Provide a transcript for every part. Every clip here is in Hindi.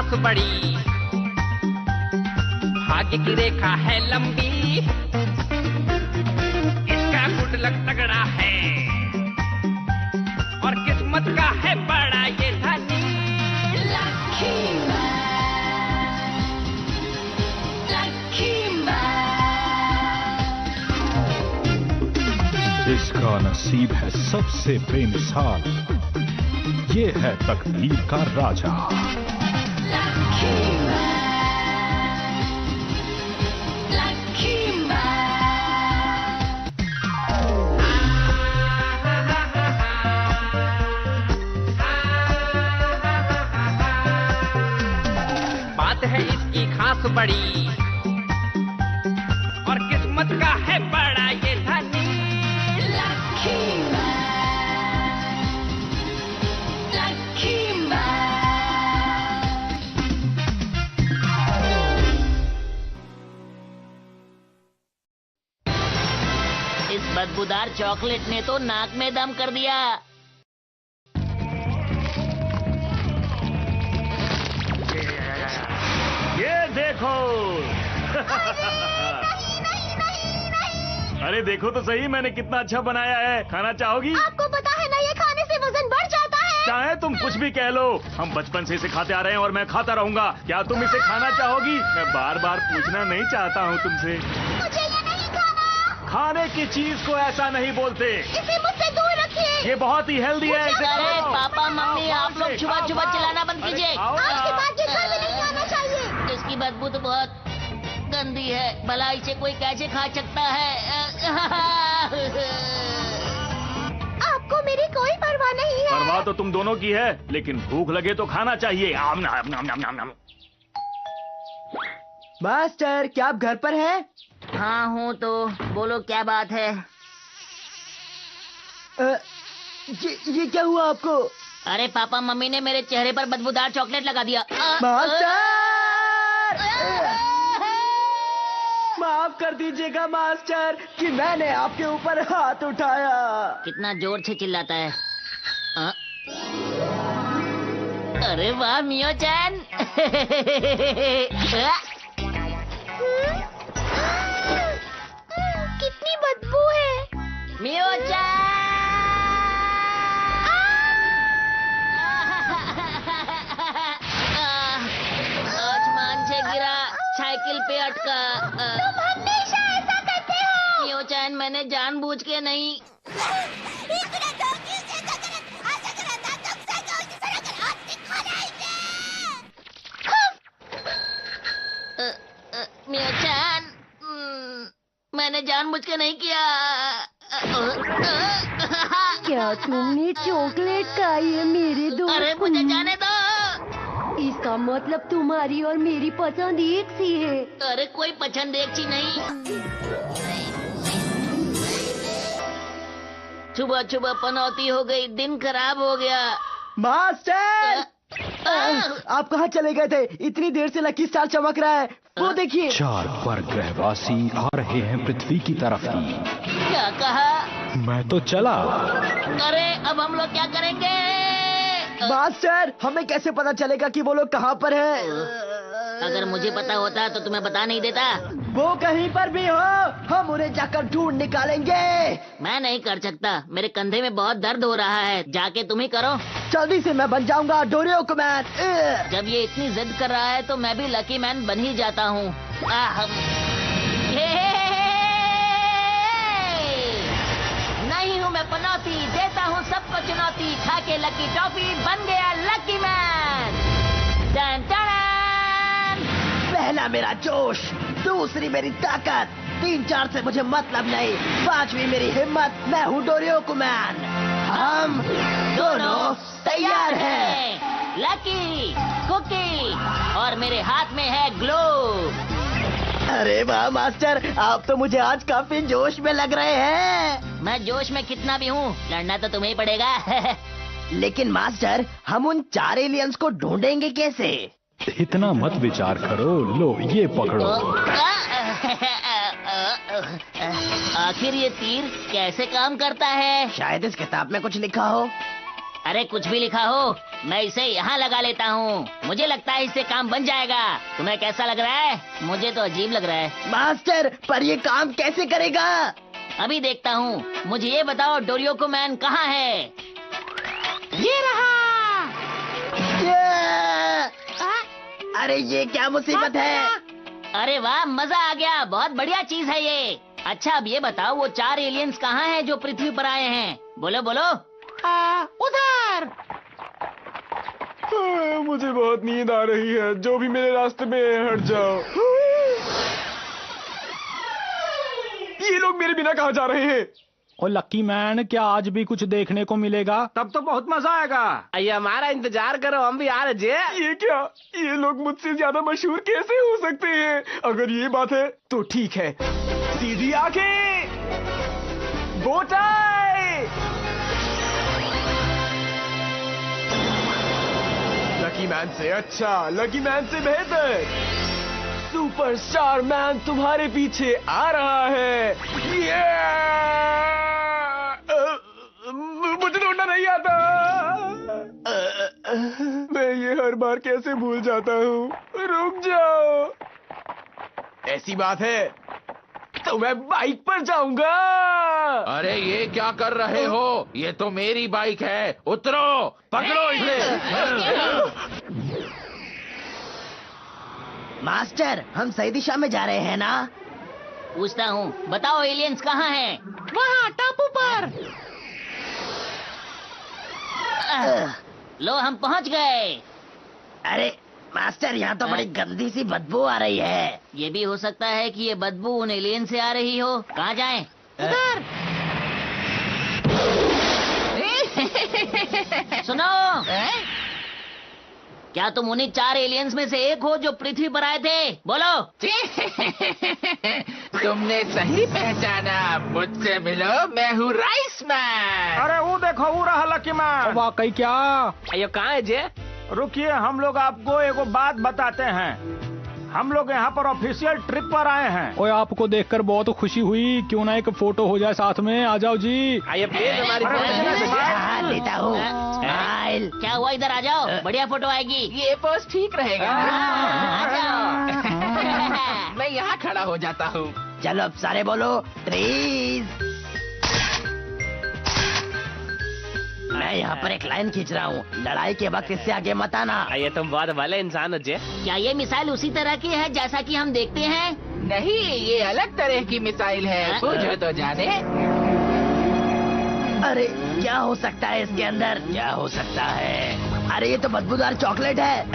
घास बड़ी, भाग्य की रेखा है लंबी, इसका गुडलक तगड़ा है और किस्मत का है बड़ा ये धनी। Lucky man, lucky man. इसका नसीब है सबसे बेमिसाल, ये है तकदीर का राजा। Lucky man, lucky man. बात है इसकी खास बड़ी और किस्मत का है बड़ा ये धनी। Lucky man, lucky man. इस बदबूदार चॉकलेट ने तो नाक में दम कर दिया। ये देखो। अरे देखो तो सही, मैंने कितना अच्छा बनाया है। खाना चाहोगी? आपको पता है ना, ये खाने से वजन बढ़ जाता है। चाहे तुम कुछ भी कह लो, हम बचपन से इसे खाते आ रहे हैं और मैं खाता रहूंगा। क्या तुम इसे खाना चाहोगी? मैं बार बार पूछना नहीं चाहता हूँ तुमसे। मुझे ये नहीं खाना। खाने की चीज को ऐसा नहीं बोलते। इसे मुझसे दूर रखिए। ये बहुत ही हेल्दी है। इसे अरे खाओ। पापा मम्मी, आप लोग छुपा छुपा चिल्लाना बंद अरे कीजिए। खाओ आज के ना। बाद ये घर में नहीं खाना चाहिए। इसकी बदबू तो बहुत गंदी है। भला इसे कोई कैसे खा सकता है? आपको मेरी कोई परवाह नहीं है। परवाह तो तुम दोनों की है, लेकिन भूख लगे तो खाना चाहिए। आम नाम नाम नाम नाम नाम। मास्टर, क्या आप घर पर हैं? हाँ हूँ, तो बोलो क्या बात है? ये क्या हुआ आपको? अरे पापा मम्मी ने मेरे चेहरे पर बदबूदार चॉकलेट लगा दिया। मास्टर! माफ कर दीजिएगा मास्टर कि मैंने आपके ऊपर हाथ उठाया। कितना जोर से चिल्लाता है। अरे वाह मियो चैन। कितनी बदबू है। मियो चैन। आसमान से गिरा, साइकिल पे अटका। तुम हमेशा ऐसा करते हो। मियो चैन, मैंने जानबूझ के नहीं। मियो चैन, मैंने जानबूझ के नहीं किया। क्या तुमने चॉकलेट खाई है मेरे दोस्त? अरे मुझे जाने दो। इसका मतलब तुम्हारी और मेरी पसंद एक सी है। अरे कोई पसंद एक सी नहीं। सुबह सुबह पनौती हो गई, दिन खराब हो गया। मास्टर! आप कहाँ चले गए थे? इतनी देर से लकी स्टार चमक रहा है, वो देखिए। 4 परग्रहवासी आ रहे हैं पृथ्वी की तरफ ही। क्या कहा? मैं तो चला। अरे अब हम लोग क्या करेंगे? मास्टर, हमें कैसे पता चलेगा कि वो लोग कहाँ पर हैं? अगर मुझे पता होता तो तुम्हें बता नहीं देता। वो कहीं पर भी हो, हम उन्हें जाकर ढूंढ निकालेंगे। मैं नहीं कर सकता, मेरे कंधे में बहुत दर्द हो रहा है। जाके तुम ही करो। जल्दी से मैं बन जाऊंगा डोरियो मैन। जब ये इतनी जिद कर रहा है तो मैं भी लकी मैन बन ही जाता हूँ। नहीं हूँ मैं पनौती, देता हूँ सबको चुनौती। खा के लकी टॉफी, बन गया लकी मैन। Ton ton. पहला मेरा जोश, दूसरी मेरी ताकत, 3-4 से मुझे मतलब नहीं, 5वीं मेरी हिम्मत। मैं हूँ डोरियो मैन। हम दोनों तैयार हैं। लकी, कुकी और मेरे हाथ में है ग्लो। अरे वाह मास्टर, आप तो मुझे आज काफी जोश में लग रहे हैं। मैं जोश में कितना भी हूँ, लड़ना तो तुम्हें ही पड़ेगा। लेकिन मास्टर, हम उन 4 एलियंस को ढूंढेंगे कैसे? इतना मत विचार करो, लो ये पकड़ो। आखिर ये तीर कैसे काम करता है? शायद इस किताब में कुछ लिखा हो। अरे कुछ भी लिखा हो, मैं इसे यहाँ लगा लेता हूँ। मुझे लगता है इससे काम बन जाएगा। तुम्हें कैसा लग रहा है? मुझे तो अजीब लग रहा है। मास्टर, पर ये काम कैसे करेगा? अभी देखता हूँ। मुझे ये बताओ डोरियोको मैन कहाँ है? ये रहा। अरे ये क्या मुसीबत है? अरे वाह, मजा आ गया। बहुत बढ़िया चीज है ये। अच्छा अब ये बताओ वो 4 एलियंस कहाँ हैं जो पृथ्वी पर आए हैं? बोलो बोलो। उधर। मुझे बहुत नींद आ रही है। जो भी मेरे रास्ते में है, हट जाओ। ये लोग मेरे बिना कहाँ जा रहे हैं? और लकी मैन, क्या आज भी कुछ देखने को मिलेगा? तब तो बहुत मजा आएगा। ये हमारा इंतजार करो, हम भी आ रहे जे। ये क्या? ये लोग मुझसे ज्यादा मशहूर कैसे हो सकते हैं? अगर ये बात है तो ठीक है। सीधी आंखें, बोटाई। लकी मैन से अच्छा, लकी मैन से बेहतर। सुपरस्टार मैन तुम्हारे पीछे आ रहा है। मुझे दौड़ना नहीं आता। मैं ये हर बार कैसे भूल जाता हूँ। रुक जाओ। ऐसी बात है तो मैं बाइक पर जाऊंगा। अरे ये क्या कर रहे हो? ये तो मेरी बाइक है। उतरो, पकड़ो इसे। मास्टर, हम सही दिशा में जा रहे हैं ना? पूछता हूँ, बताओ एलियंस कहाँ हैं? वहाँ टापू पर। लो हम पहुँच गए। अरे मास्टर, यहाँ तो बड़ी गंदी सी बदबू आ रही है। ये भी हो सकता है कि ये बदबू उन एलियन से आ रही हो। कहाँ जाएं? उधर। सुनो, क्या तुम उन्हीं 4 एलियंस में से एक हो जो पृथ्वी पर आए थे? बोलो। तुमने सही पहचाना। मुझसे मिलो, मैं हूँ राइस मैन। अरे वो देखो, वो रहा लकी मैन। वाकई क्या? ये कहाँ है जे? रुकिए, हम लोग आपको एक बात बताते हैं। हम लोग यहाँ पर ऑफिशियल ट्रिप पर आए हैं। ओए, आपको देखकर बहुत खुशी हुई। क्यों ना एक फोटो हो जाए साथ में? आ जाओ जी। आइए प्लीज हमारी हाँ, लेता हूँ। स्माइल। क्या हुआ? इधर आ जाओ, बढ़िया फोटो आएगी। ये पोज ठीक रहेगा। आ जाओ। मैं यहाँ खड़ा हो जाता हूँ। चलो अब सारे बोलो, ट्रीज। मैं यहाँ पर एक लाइन खींच रहा हूँ। लड़ाई के वक्त इससे आगे मत आना। ये तुम बहुत भले इंसान हो जे। क्या ये मिसाइल उसी तरह की है जैसा कि हम देखते हैं? नहीं, ये अलग तरह की मिसाइल है। पूछो तो जाने। अरे क्या हो सकता है इसके अंदर? क्या हो सकता है? अरे ये तो बदबूदार चॉकलेट है।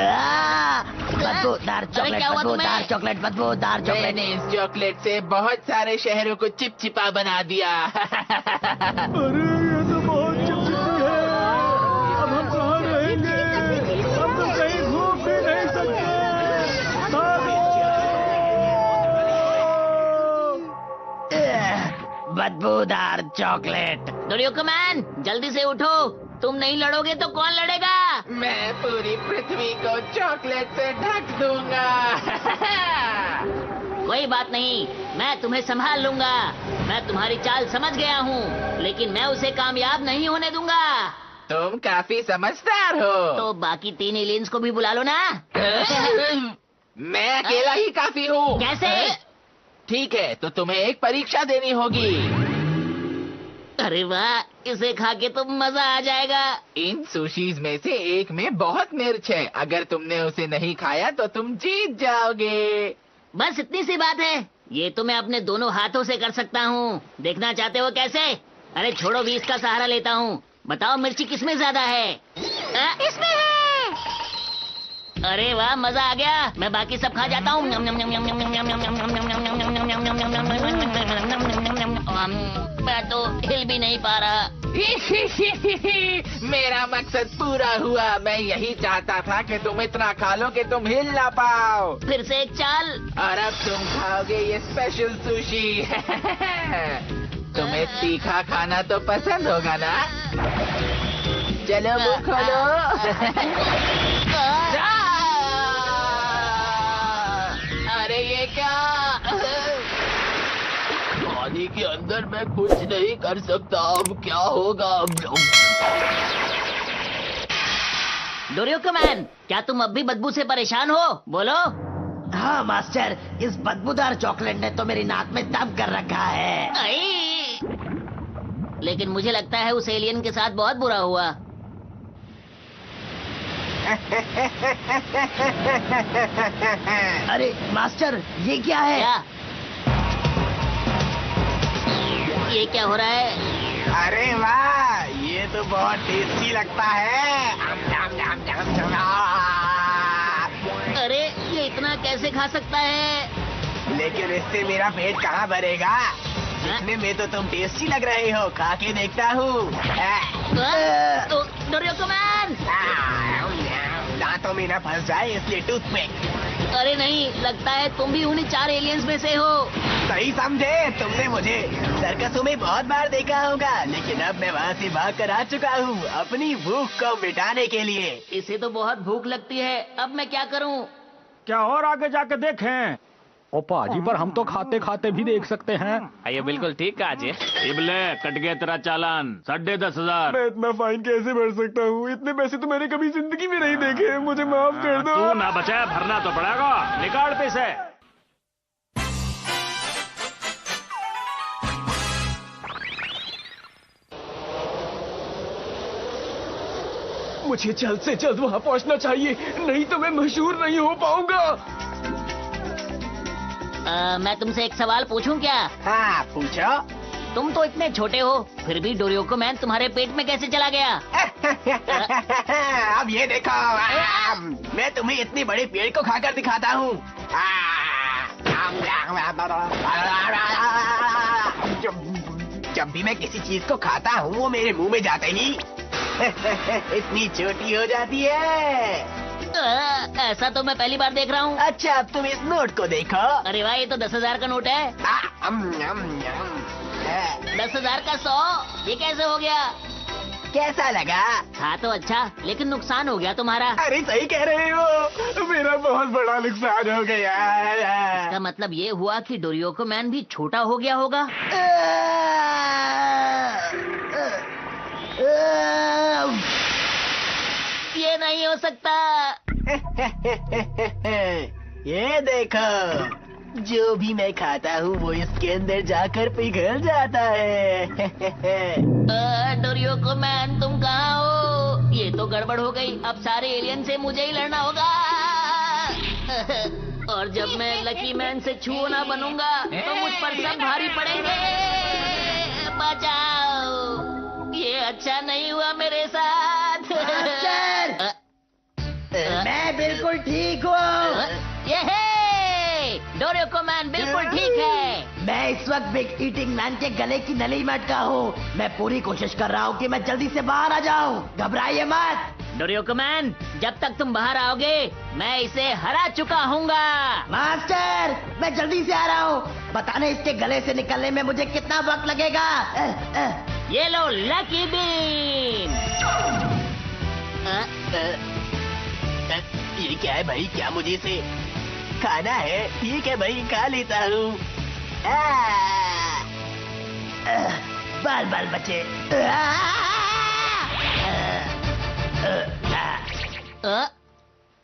बदबूदार चॉकलेट, क्या हुआ बदबूदार तुम्हें? चॉकलेट, बदबूदार चॉकलेट। मैंने इस चॉकलेट से बहुत सारे शहरों को चिपचिपा बना दिया। अरे ये तो बहुत चिपचिपी है। अब हम कहाँ रहेंगे? अब तो कहीं घूम भी नहीं सकते। बदबूदार चॉकलेट। डोरियोको मैन, जल्दी से उठो। तुम नहीं लड़ोगे तो कौन लड़ेगा? मैं पूरी पृथ्वी को चॉकलेट से ढक दूंगा। कोई बात नहीं, मैं तुम्हें संभाल लूंगा। मैं तुम्हारी चाल समझ गया हूँ, लेकिन मैं उसे कामयाब नहीं होने दूंगा। तुम काफी समझदार हो। तो बाकी 3 एलियंस को भी बुला लो ना। मैं अकेला ही काफी हूँ। कैसे? ठीक है, तो तुम्हें एक परीक्षा देनी होगी। अरे वाह, इसे खा के तो मजा आ जाएगा। इन सुशीज में से एक में बहुत मिर्च है। अगर तुमने उसे नहीं खाया तो तुम जीत जाओगे। बस इतनी सी बात है। ये तो मैं अपने दोनों हाथों से कर सकता हूँ। देखना चाहते हो कैसे? अरे छोड़ो, भी इसका सहारा लेता हूँ। बताओ मिर्ची किसमें ज्यादा है? इसमें है। अरे वाह, मजा आ गया। मैं बाकी सब खा जाता हूँ। मैं तो हिल भी नहीं पा रहा। मेरा मकसद पूरा हुआ। मैं यही चाहता था कि तुम इतना खा लो कि तुम हिल ना पाओ। फिर से एक चाल। और अब तुम खाओगे ये स्पेशल सुशी। तुम्हें तीखा खाना तो पसंद होगा ना? चलो मुंह खोलो। अरे ये क्या? पानी के अंदर मैं कुछ नहीं कर सकता। अब क्या होगा? डोरियोको मैन, क्या तुम अब भी बदबू से परेशान हो? बोलो। हाँ मास्टर, इस बदबूदार चॉकलेट ने तो मेरी नाक में दम कर रखा है। आई! लेकिन मुझे लगता है उस एलियन के साथ बहुत बुरा हुआ। अरे मास्टर, ये क्या है? क्या? ये क्या हो रहा है? अरे वाह, ये तो बहुत टेस्टी लगता है। अरे ये इतना कैसे खा सकता है? लेकिन इससे मेरा पेट कहाँ भरेगा? दिखने में तो तुम टेस्टी लग रहे हो, खा के देखता हूँ। डोरियोको मैन! दांतों में न फंस जाए इसलिए टूथपिक। अरे नहीं, लगता है तुम भी उन्हीं 4 एलियंस में से हो। सही समझे, तुमने मुझे सर्कसों में बहुत बार देखा होगा, लेकिन अब मैं वहाँ से भाग कर आ चुका हूँ अपनी भूख को मिटाने के लिए। इसे तो बहुत भूख लगती है, अब मैं क्या करूँ? क्या और आगे जाके देखें? ओ पाजी, पर हम तो खाते खाते भी देख सकते हैं। ये बिल्कुल ठीक कहा जी। इबले, कट गया तेरा चालान 10,500। मैं इतना फाइन कैसे भर सकता हूँ? इतने पैसे तो मैंने कभी जिंदगी में नहीं देखे, मुझे माफ कर दो। तू ना बचा, भरना तो पड़ेगा। निकाल पैसे। मुझे जल्द से जल्द वहाँ पहुँचना चाहिए, नहीं तो मैं मशहूर नहीं हो पाऊंगा। मैं तुमसे एक सवाल पूछूं क्या? हाँ पूछो। तुम तो इतने छोटे हो, फिर भी डोरियोको मैन तुम्हारे पेट में कैसे चला गया? अब ये देखो, मैं तुम्हें इतनी बड़ी पेड़ को खाकर दिखाता हूँ। जब भी मैं किसी चीज को खाता हूँ वो मेरे मुंह में जाते ही इतनी छोटी हो जाती है। ऐसा तो मैं पहली बार देख रहा हूँ। अच्छा, अब तुम इस नोट को देखो। अरे वाह, ये तो 10,000 का नोट है। 10,000 का 100, ये कैसे हो गया? कैसा लगा? था तो अच्छा, लेकिन नुकसान हो गया तुम्हारा। अरे सही कह रहे हो, मेरा बहुत बड़ा नुकसान हो गया। इसका मतलब ये हुआ कि डोरियोको मैन भी छोटा हो गया होगा। ये नहीं हो सकता। ये देखो, जो भी मैं खाता हूँ वो इसके अंदर जाकर पिघल जाता है। डोरियोको मैन, तुम कहाँ हो? ये तो गड़बड़ हो गई, अब सारे एलियन से मुझे ही लड़ना होगा। और जब मैं लकी मैन से छुओ ना बनूंगा तो मुझ पर सब भारी पड़ेंगे। बचाओ, ये अच्छा नहीं हुआ मेरे साथ। मैं बिल्कुल ठीक हूँ। ये है डोरियोको मैन, बिल्कुल ठीक है। मैं इस वक्त बिग ईटिंग मैन के गले की नली में अटका हूँ। मैं पूरी कोशिश कर रहा हूँ कि मैं जल्दी से बाहर आ जाऊँ। घबराइए मत। डोरियोको मैन, जब तक तुम बाहर आओगे मैं इसे हरा चुका हूँगा। मास्टर, मैं जल्दी से आ रहा हूँ। बताने इसके गले से निकलने में मुझे कितना वक्त लगेगा? ये लो लकी बीन। ये क्या है भाई? क्या मुझे इसे खाना है? ठीक है भाई, खा लेता हूँ। बाल बाल बचे।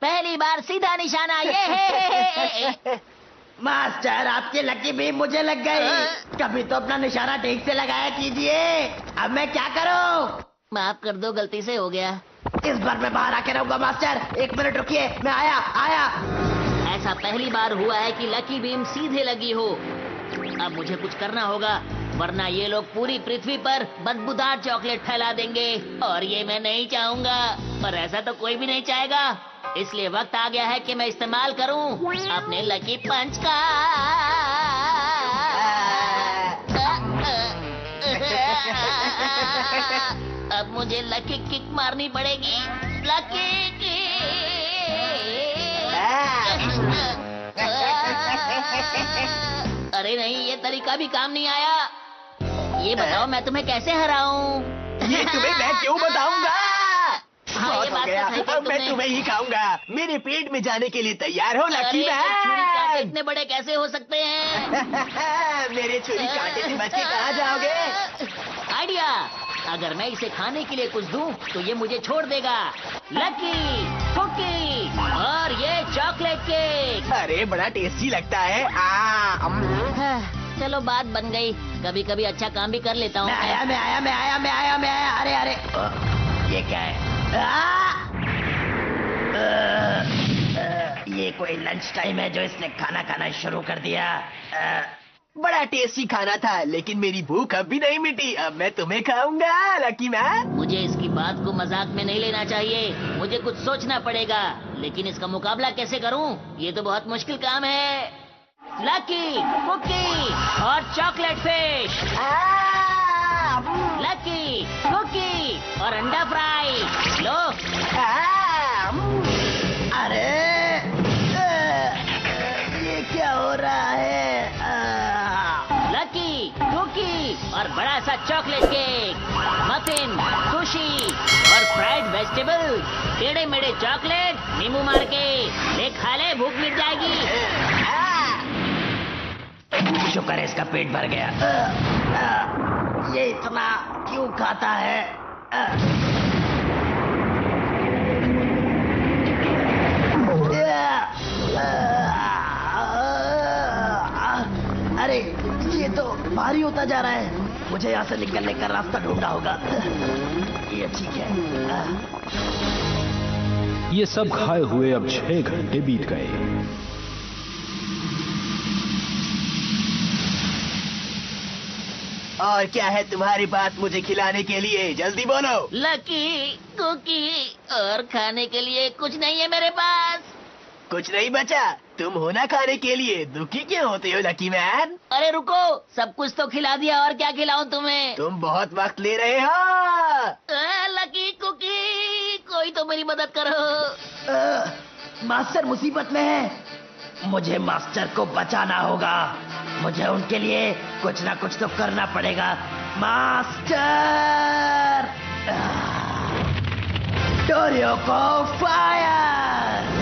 पहली बार सीधा निशाना, ये है। मास्टर, आपकी लकी बीम मुझे लग गई। कभी तो अपना निशाना ठीक से लगाया कीजिए। अब मैं क्या करूं? माफ कर दो, गलती से हो गया। इस बार मैं बाहर आके रहूंगा मास्टर। 1 मिनट रुकिए, मैं आया। ऐसा पहली बार हुआ है कि लकी बीम सीधे लगी हो। अब मुझे कुछ करना होगा, वरना ये लोग पूरी पृथ्वी पर बदबूदार चॉकलेट फैला देंगे, और ये मैं नहीं चाहूंगा। पर ऐसा तो कोई भी नहीं चाहेगा, इसलिए वक्त आ गया है कि मैं इस्तेमाल करूं अपने लकी पंच का। अब मुझे लकी किक मारनी पड़ेगी। लकी अरे नहीं, ये तरीका भी काम नहीं आया। ये बताओ मैं तुम्हें कैसे हराऊं? ये तुम्हें मैं क्यों बताऊंगा? हाँ, ये बहुत हो बात गया, तो सही कही अब मैं तुमने। तुम्हें ही खाऊंगा। मेरे पेट में जाने के लिए तैयार हो लकी अरे, छुरी कांटे मैन? इतने बड़े कैसे हो सकते हैं? मेरे छुरी कांटे से बच के कहाँ जाओगे? आइडिया, अगर मैं इसे खाने के लिए कुछ दूं तो ये मुझे छोड़ देगा। लकी, कुकी और ये चॉकलेट केक। अरे बड़ा टेस्टी लगता है। चलो बात बन गई। कभी कभी अच्छा काम भी कर लेता हूँ। मैं आया। अरे ये क्या है? ये कोई लंच टाइम है जो इसने खाना शुरू कर दिया। बड़ा टेस्टी खाना था, लेकिन मेरी भूख अब भी नहीं मिटी। अब मैं तुम्हें खाऊंगा लकी मैन। मुझे इसकी बात को मजाक में नहीं लेना चाहिए। मुझे कुछ सोचना पड़ेगा, लेकिन इसका मुकाबला कैसे करूं? ये तो बहुत मुश्किल काम है। लकी, कुकी और चॉकलेट फिश। लकी, कुकी और अंडा फ्राई। लो। अरे ये क्या हो रहा है? लकी, कुकी और बड़ा सा चॉकलेट केक, मफिन, सुशी और फ्राइड वेजिटेबल। टेढ़े मेढ़े चॉकलेट नींबू मार के ले, खा ले, भूख मिट जाएगी। शुक्र है इसका पेट भर गया। ये इतना क्यों खाता है? अरे ये तो भारी होता जा रहा है। मुझे यहाँ से निकलने का रास्ता ढूंढना होगा। ये ठीक है। ये सब खाए हुए अब 6 घंटे बीत गए। और क्या है तुम्हारी बात मुझे खिलाने के लिए? जल्दी बोलो। लकी, कुकी और खाने के लिए कुछ नहीं है मेरे पास। कुछ नहीं बचा? तुम हो ना खाने के लिए दुखी क्यों होते हो लकी मैन? अरे रुको, सब कुछ तो खिला दिया, और क्या खिलाऊं तुम्हें? तुम बहुत वक्त ले रहे हो। लकी, कुकी, कोई तो मेरी मदद करो। मास्टर मुसीबत में है। मुझे मास्टर को बचाना होगा। मुझे उनके लिए कुछ ना कुछ तो करना पड़ेगा। मास्टर, डोरियो को फायर।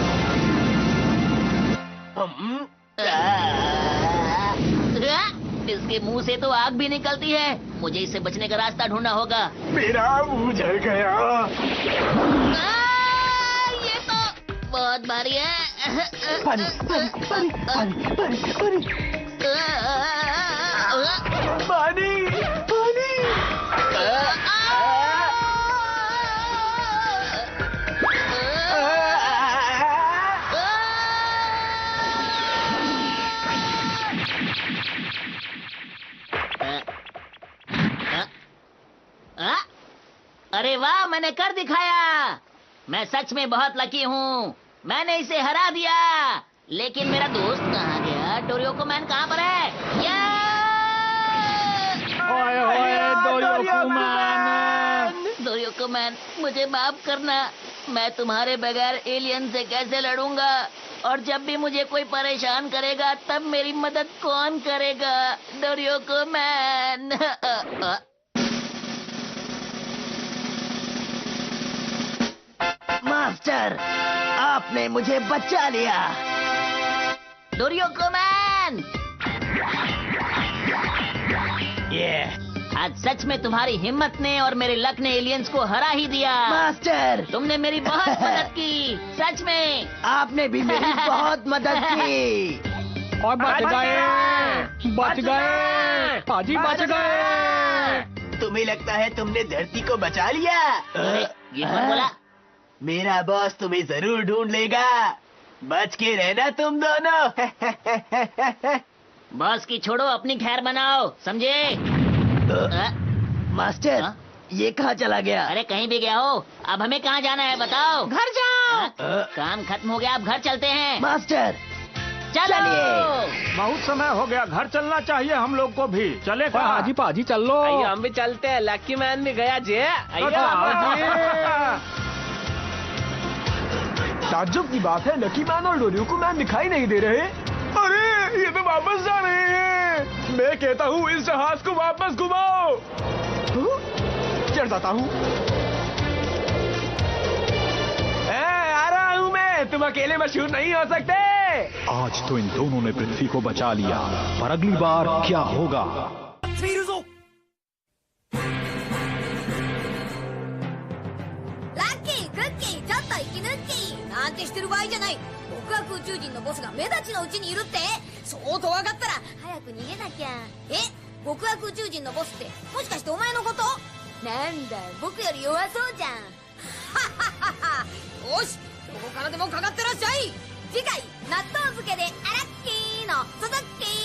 इसके मुंह से तो आग भी निकलती है। मुझे इससे बचने का रास्ता ढूंढना होगा। मेरा मुंह जल गया। ये तो बहुत भारी है। पानी। अरे वाह, मैंने कर दिखाया। मैं सच में बहुत लकी हूँ। मैंने इसे हरा दिया। लेकिन मेरा दोस्त कहाँ गया? डोरियो मैन कहाँ पर है? डोरियो मैन, मुझे माफ करना। मैं तुम्हारे बगैर एलियन से कैसे लड़ूंगा? और जब भी मुझे कोई परेशान करेगा तब मेरी मदद कौन करेगा? डोरियो मैन। मास्टर, आपने मुझे बचा लिया। डोरियो मैन, ये आज सच में तुम्हारी हिम्मत ने और मेरे लक ने एलियंस को हरा ही दिया। मास्टर, तुमने मेरी बहुत मदद की। सच में आपने भी मेरी बहुत मदद की। और बच गए, पाजी बच गए। तुम्हें लगता है तुमने धरती को बचा लिया? अरे, ये कौन बोला? मेरा बॉस तुम्हें जरूर ढूंढ लेगा। बच के रहना तुम दोनों। बॉस की छोड़ो, अपनी खैर बनाओ, समझे? मास्टर, ये कहाँ चला गया? अरे कहीं भी गया हो। अब हमें कहाँ जाना है बताओ? घर जाओ। काम खत्म हो गया, अब घर चलते हैं। मास्टर, चलिए। बहुत समय हो गया, घर चलना चाहिए हम लोग को भी। चले पाजी चल लो। हम भी चलते हैं। लकी मैन भी गया जे। ताज्जुब की बात है, लकी मैन और डोरियो मैन दिखाई नहीं दे रहे। अरे ये तो वापस जा रहे हैं। मैं कहता हूँ इस जहाज को वापस घुमाओ। चढ़ जाता हूँ। आ रहा हूँ मैं। तुम अकेले मशहूर नहीं हो सकते। आज तो इन दोनों ने पृथ्वी को बचा लिया, पर अगली बार क्या होगा? てしてる場合じゃない。極悪宇宙人のボスが目立ちのうちにいるって。そうと分かったら早く逃げなきゃ。極悪宇宙人のボスってもしかしてお前のこと？なんだ、僕より弱そうじゃん。はははは。よし、どこからでもかかってらっしゃい。次回納豆漬けでアラッキーの鈴木